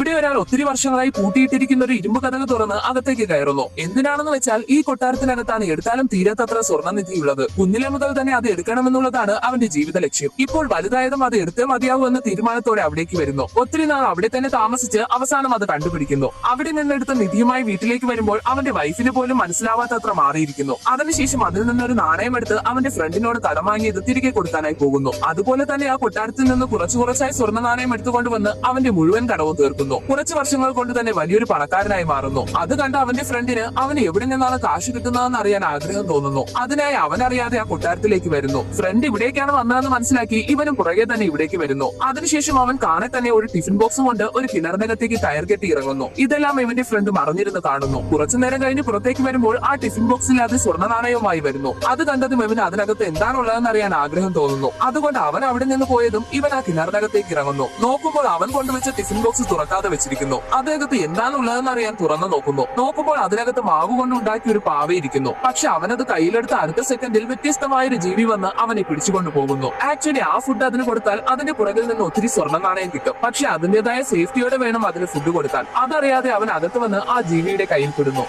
ഇവിടെ ഒരാൾ ഒത്തിരി വർഷങ്ങളായി പൂട്ടിയിട്ടിരിക്കുന്ന ഒരു ഇരുമ്പ് കതക് തുറന്ന് അകത്തേക്ക് കയറുന്നു. എന്തിനാണെന്ന് വെച്ചാൽ ഈ കൊട്ടാരത്തിനകത്താണ് എടുത്താലും തീരാത്തത്ര സ്വർണ്ണനിധി ഉള്ളത്. കുഞ്ഞിലെ മുതൽ തന്നെ അത് എടുക്കണമെന്നുള്ളതാണ് അവന്റെ ജീവിത ലക്ഷ്യം. ഇപ്പോൾ വലുതായതും അത് എടുത്തേ മതിയാവൂ എന്ന തീരുമാനത്തോടെ അവിടേക്ക് വരുന്നു. ഒത്തിരി നാൾ അവിടെ തന്നെ താമസിച്ച് അവസാനം അത് കണ്ടുപിടിക്കുന്നു. അവിടെ നിന്നെടുത്ത നിധിയുമായി വീട്ടിലേക്ക് വരുമ്പോൾ അവന്റെ വൈഫിന് പോലും മനസ്സിലാവാത്തത്ര മാറിയിരിക്കുന്നു. അതിനുശേഷം അതിൽ നിന്നൊരു നാണയം എടുത്ത് അവന്റെ ഫ്രണ്ടിനോട് കടം വാങ്ങിയത് തിരികെ കൊടുക്കാനായി പോകുന്നു. അതുപോലെ തന്നെ ആ കൊട്ടാരത്തിൽ നിന്ന് കുറച്ചായി സ്വർണ്ണ നാണയം എടുത്തുകൊണ്ടുവന്ന് അവന്റെ മുഴുവൻ കടവും തീർക്കുന്നു. കുറച്ച് വർഷങ്ങൾ കൊണ്ട് തന്നെ വലിയൊരു പണക്കാരനായി മാറുന്നു. അത് കണ്ട അവന്റെ ഫ്രണ്ടിന് അവന് എവിടെ നിന്നാണ് കാശ് കിട്ടുന്നതെന്ന് അറിയാൻ ആഗ്രഹം തോന്നുന്നു. അതിനായി അവൻ അറിയാതെ ആ കൊട്ടാരത്തിലേക്ക് വരുന്നു. ഫ്രണ്ട് ഇവിടേക്കാണ് വന്നതെന്ന് മനസ്സിലാക്കി ഇവനും പുറകെ തന്നെ ഇവിടേക്ക് വരുന്നു. അതിനുശേഷം അവൻ കാണെ തന്നെ ഒരു ടിഫിൻ ബോക്സും കൊണ്ട് ഒരു കിണറിനകത്തേക്ക് കയർ കെട്ടി ഇറങ്ങുന്നു. ഇതെല്ലാം ഇവന്റെ ഫ്രണ്ട് മറിഞ്ഞിരുന്ന് കാണുന്നു. കുറച്ചു നേരം കഴിഞ്ഞ് പുറത്തേക്ക് വരുമ്പോൾ ആ ടിഫിൻ ബോക്സിൽ അത് സ്വർണ്ണ നാണയവുമായി വരുന്നു. അത് കണ്ടതും ഇവന് അതിനകത്ത് എന്താണുള്ളതെന്ന് അറിയാൻ ആഗ്രഹം തോന്നുന്നു. അതുകൊണ്ട് അവൻ അവിടെ നിന്ന് പോയതും ഇവൻ ആ കിണറിനകത്തേക്ക് ഇറങ്ങുന്നു. നോക്കുമ്പോൾ അവൻ കൊണ്ടുവച്ച ടിഫിൻ ബോക്സ് തുറക്കാതെ വെച്ചിരിക്കുന്നു. അതിനകത്ത് എന്താണുള്ളതെന്ന് അറിയാൻ തുറന്നു നോക്കുമ്പോൾ അതിനകത്ത് മാവ് കൊണ്ട് ഉണ്ടാക്കിയ ഒരു പാവയിരിക്കുന്നു. പക്ഷെ അവനത് കയ്യിലെടുത്ത അടുത്ത സെക്കൻഡിൽ വ്യത്യസ്തമായ ഒരു ജീവി വന്ന് അവനെ പിടിച്ചുകൊണ്ടു പോകുന്നു. ആക്ച്വലി ആ ഫുഡ് അതിന് കൊടുത്താൽ അതിന്റെ പുറകിൽ നിന്ന് ഒത്തിരി സ്വർണ്ണ നാണയം കിട്ടും. പക്ഷെ അതിന്റേതായ സേഫ്റ്റിയോടെ വേണം അതിന് ഫുഡ് കൊടുക്കാൻ. അതറിയാതെ അവൻ അകത്ത് വന്ന് ആ ജീവിയുടെ കയ്യിൽ പെടുന്നു.